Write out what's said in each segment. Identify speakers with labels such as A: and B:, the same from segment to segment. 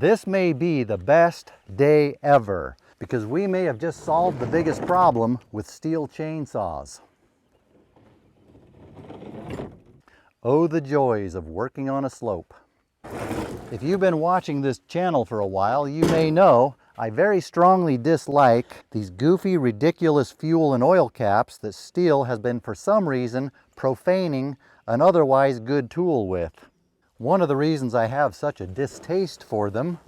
A: This may be the best day ever because we may have just solved the biggest problem with Stihl chainsaws. Oh, the joys of working on a slope. If you've been watching this channel for a while, you may know I very strongly dislike these goofy, ridiculous fuel and oil caps that Stihl has been, for some reason, profaning an otherwise good tool with. One of the reasons I have such a distaste for them,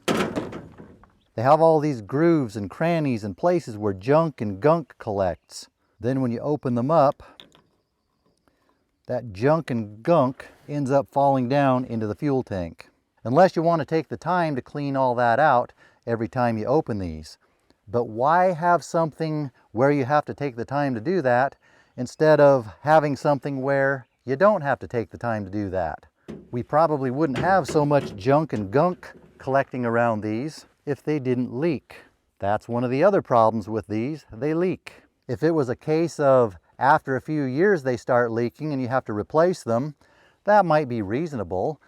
A: they have all these grooves and crannies and places where junk and gunk collects. Then when you open them up, that junk and gunk ends up falling down into the fuel tank. Unless you want to take the time to clean all that out every time you open these. But why have something where you have to take the time to do that instead of having something where you don't have to take the time to do that? We probably wouldn't have so much junk and gunk collecting around these if they didn't leak. That's one of the other problems with these, they leak. If it was a case of after a few years they start leaking and you have to replace them, that might be reasonable.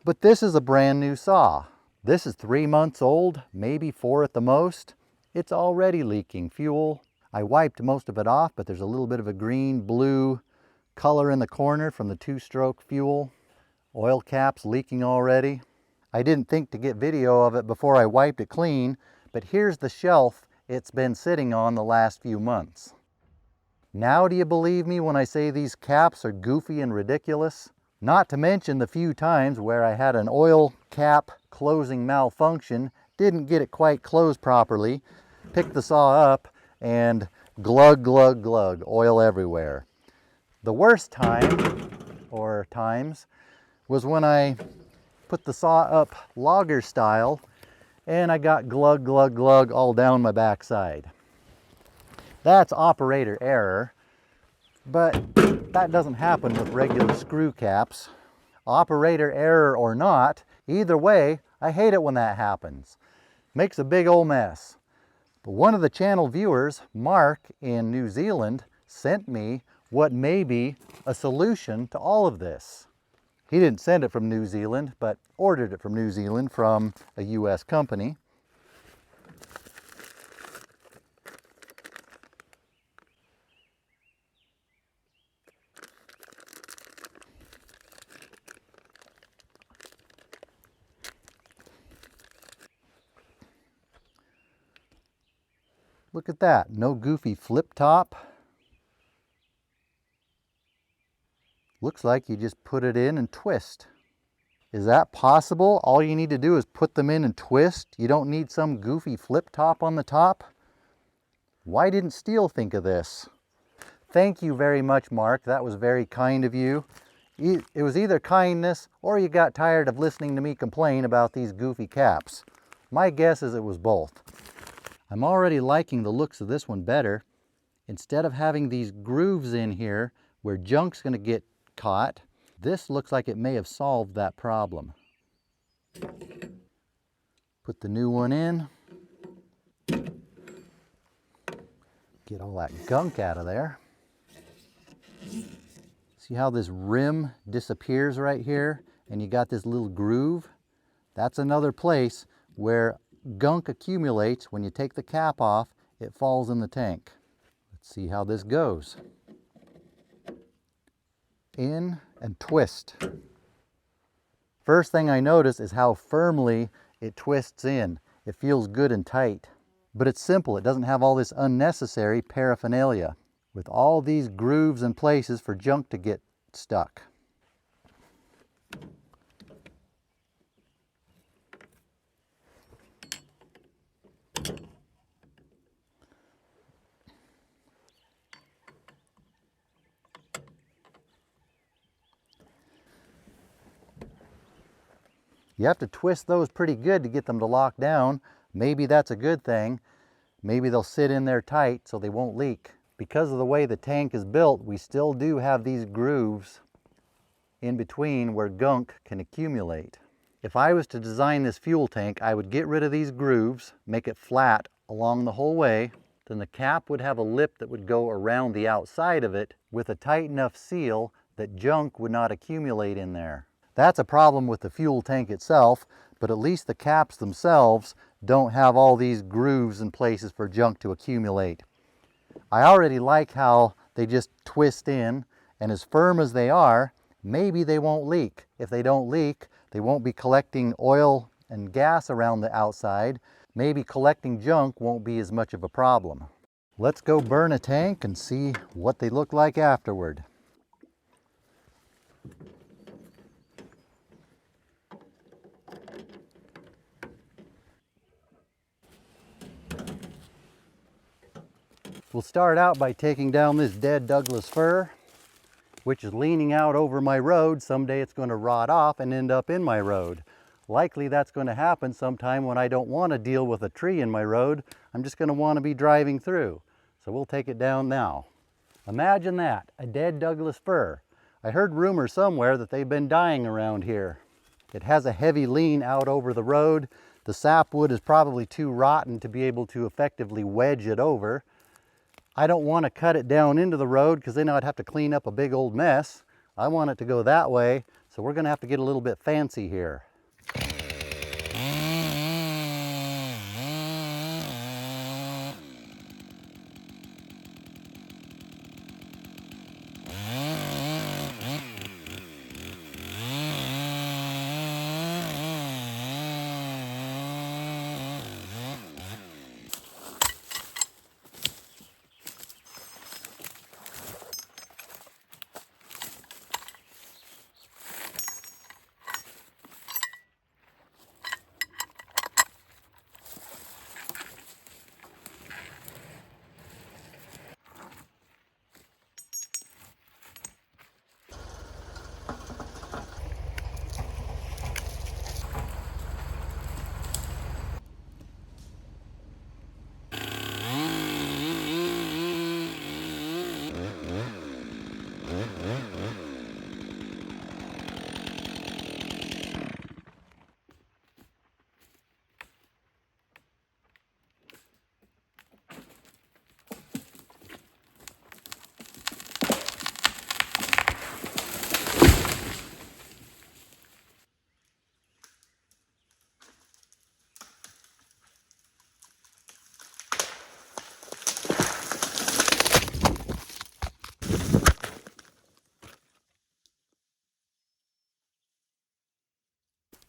A: But this is a brand new saw. This is 3 months old, maybe 4 at the most. It's already leaking fuel. I wiped most of it off, but there's a little bit of a green-blue color in the corner from the 2-stroke fuel. Oil caps leaking already. I didn't think to get video of it before I wiped it clean, but here's the shelf it's been sitting on the last few months. Now do you believe me when I say these caps are goofy and ridiculous? Not to mention the few times where I had an oil cap closing malfunction, didn't get it quite closed properly, picked the saw up, and glug, glug, glug, oil everywhere. The worst time, or times, was when I put the saw up logger style and I got glug, glug, glug all down my backside. That's operator error, but that doesn't happen with regular screw caps. Operator error or not, either way, I hate it when that happens. Makes a big old mess. But one of the channel viewers, Mark in New Zealand, sent me what may be a solution to all of this. He didn't send it from New Zealand, but ordered it from New Zealand from a US company. Look at that, no goofy flip top. Looks like you just put it in and twist. Is that possible? All you need to do is put them in and twist? You don't need some goofy flip top on the top? Why didn't Stihl think of this? Thank you very much, Mark. That was very kind of you. It was either kindness or you got tired of listening to me complain about these goofy caps. My guess is it was both. I'm already liking the looks of this one better. Instead of having these grooves in here where junk's going to get caught, this looks like it may have solved that problem. Put the new one in. Get all that gunk out of there. See how this rim disappears right here and you got this little groove? That's another place where gunk accumulates. When you take the cap off, it falls in the tank. Let's see how this goes. In and twist. First thing I notice is how firmly it twists in. It feels good and tight. But it's simple. It doesn't have all this unnecessary paraphernalia with all these grooves and places for junk to get stuck. You have to twist those pretty good to get them to lock down. Maybe that's a good thing. Maybe they'll sit in there tight so they won't leak. Because of the way the tank is built, we still do have these grooves in between where gunk can accumulate. If I was to design this fuel tank, I would get rid of these grooves, make it flat along the whole way. Then the cap would have a lip that would go around the outside of it with a tight enough seal that junk would not accumulate in there. That's a problem with the fuel tank itself, but at least the caps themselves don't have all these grooves and places for junk to accumulate. I already like how they just twist in, and as firm as they are, maybe they won't leak. If they don't leak, they won't be collecting oil and gas around the outside. Maybe collecting junk won't be as much of a problem. Let's go burn a tank and see what they look like afterward. We'll start out by taking down this dead Douglas fir, which is leaning out over my road. Someday it's going to rot off and end up in my road. Likely that's going to happen sometime when I don't want to deal with a tree in my road. I'm just going to want to be driving through. So we'll take it down now. Imagine that, a dead Douglas fir. I heard rumors somewhere that they've been dying around here. It has a heavy lean out over the road. The sapwood is probably too rotten to be able to effectively wedge it over. I don't want to cut it down into the road because then I'd have to clean up a big old mess. I want it to go that way, so we're going to have to get a little bit fancy here.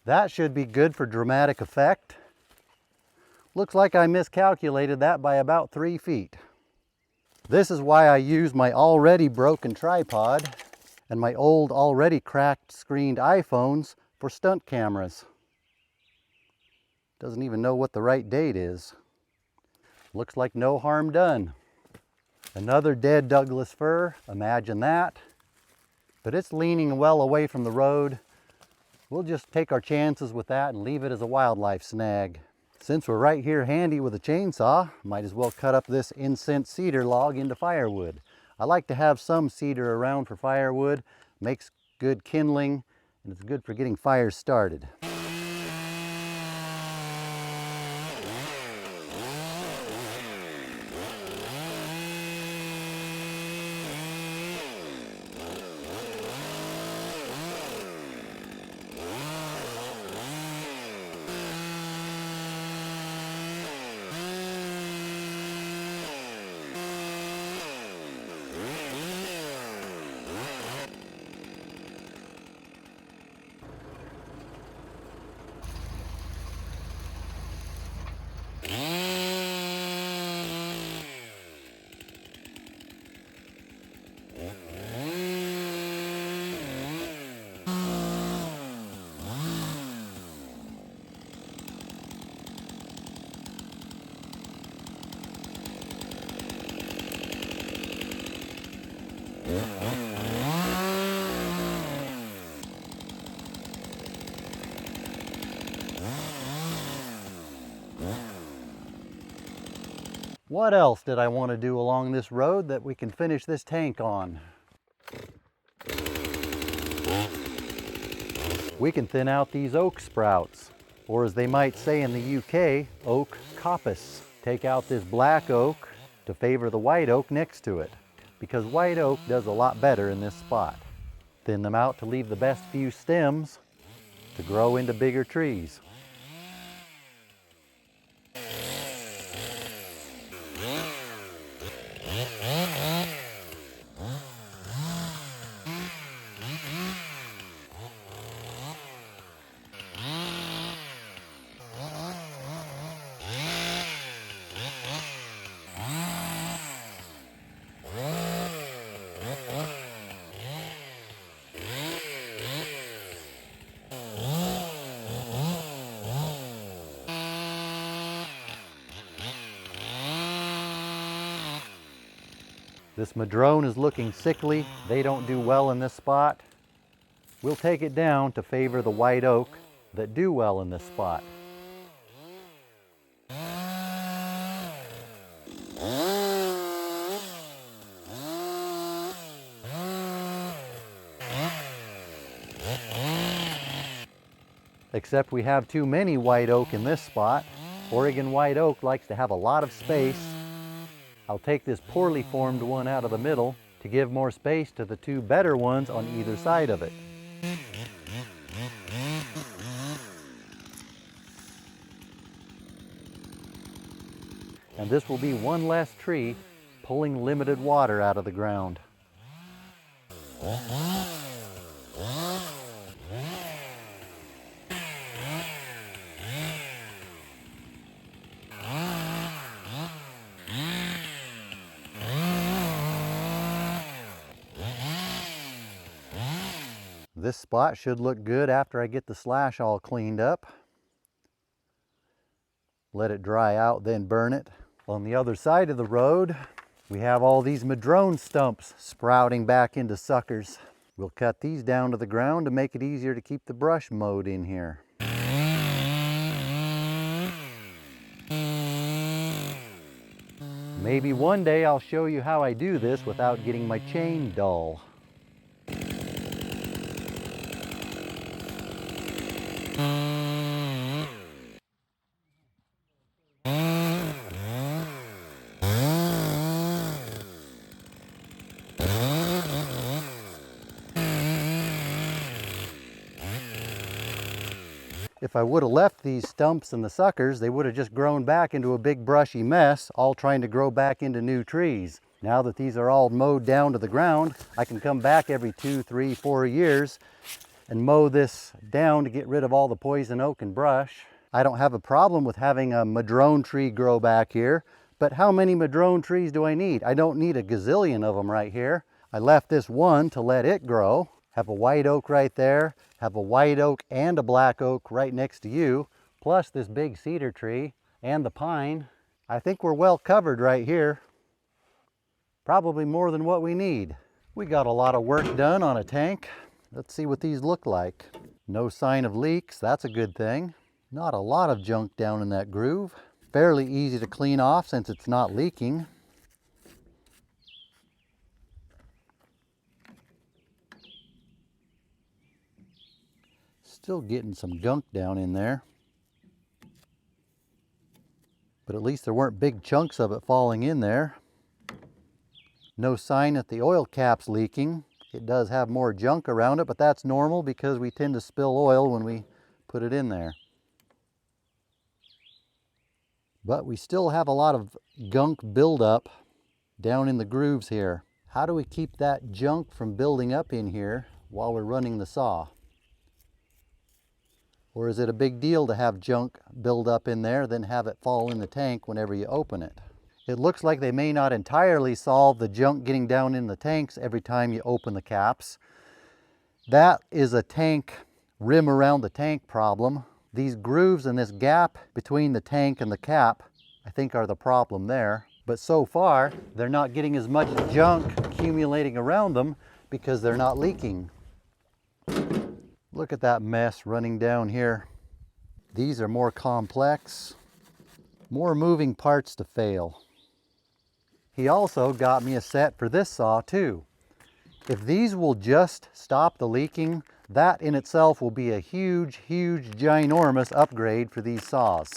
A: That should be good for dramatic effect. Looks like I miscalculated that by about 3 feet. This is why I use my already broken tripod and my old already cracked screened iPhones for stunt cameras. Doesn't even know what the right date is. Looks like no harm done. Another dead Douglas fir, imagine that. But it's leaning well away from the road. We'll just take our chances with that and leave it as a wildlife snag. Since we're right here handy with a chainsaw, might as well cut up this incense cedar log into firewood. I like to have some cedar around for firewood. Makes good kindling and it's good for getting fires started. What else did I want to do along this road that we can finish this tank on? We can thin out these oak sprouts, or as they might say in the UK, oak coppice. Take out this black oak to favor the white oak next to it, because white oak does a lot better in this spot. Thin them out to leave the best few stems, to grow into bigger trees. This madrone is looking sickly. They don't do well in this spot. We'll take it down to favor the white oak that do well in this spot. Except we have too many white oak in this spot. Oregon white oak likes to have a lot of space. I'll take this poorly formed one out of the middle to give more space to the two better ones on either side of it. And this will be one less tree pulling limited water out of the ground. This spot should look good after I get the slash all cleaned up. Let it dry out, then burn it. On the other side of the road, we have all these madrone stumps sprouting back into suckers. We'll cut these down to the ground to make it easier to keep the brush mowed in here. Maybe one day I'll show you how I do this without getting my chain dull. If I would have left these stumps and the suckers, they would have just grown back into a big brushy mess, all trying to grow back into new trees. Now that these are all mowed down to the ground, I can come back every 2, 3, 4 years and mow this down to get rid of all the poison oak and brush. I don't have a problem with having a madrone tree grow back here, but how many madrone trees do I need? I don't need a gazillion of them right here. I left this one to let it grow. Have a white oak right there, have a white oak and a black oak right next to you, plus this big cedar tree and the pine. I think we're well covered right here. Probably more than what we need. We got a lot of work done on a tank. Let's see what these look like. No sign of leaks, that's a good thing. Not a lot of junk down in that groove. Fairly easy to clean off since it's not leaking. Still getting some gunk down in there. But at least there weren't big chunks of it falling in there. No sign that the oil cap's leaking. It does have more junk around it, but that's normal because we tend to spill oil when we put it in there. But we still have a lot of gunk buildup down in the grooves here. How do we keep that junk from building up in here while we're running the saw? Or is it a big deal to have junk build up in there, then have it fall in the tank whenever you open it? It looks like they may not entirely solve the junk getting down in the tanks every time you open the caps. That is a tank rim around the tank problem. These grooves and this gap between the tank and the cap, I think, are the problem there. But so far, they're not getting as much junk accumulating around them because they're not leaking. Look at that mess running down here. These are more complex, more moving parts to fail. He also got me a set for this saw too. If these will just stop the leaking, that in itself will be a huge, huge, ginormous upgrade for these saws.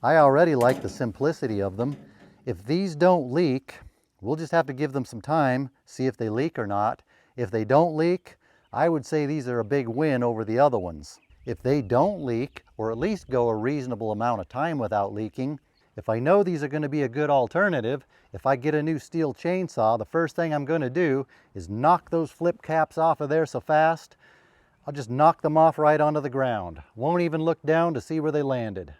A: I already like the simplicity of them. If these don't leak, we'll just have to give them some time, see if they leak or not. If they don't leak, I would say these are a big win over the other ones. If they don't leak, or at least go a reasonable amount of time without leaking, if I know these are going to be a good alternative, if I get a new Stihl chainsaw, the first thing I'm going to do is knock those flip caps off of there so fast, I'll just knock them off right onto the ground. Won't even look down to see where they landed.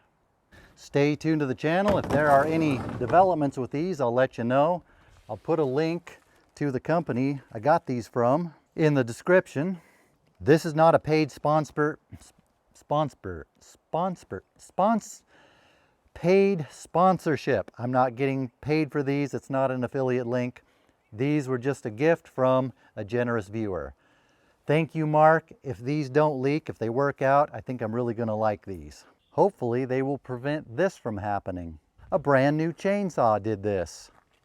A: Stay tuned to the channel. If there are any developments with these, I'll let you know. I'll put a link to the company I got these from in the description. This is not a paid paid sponsorship. I'm not getting paid for these. It's not an affiliate link. These were just a gift from a generous viewer. Thank you, Mark. If these don't leak, if they work out, I think I'm really going to like these. Hopefully they will prevent this from happening. A brand new chainsaw did this.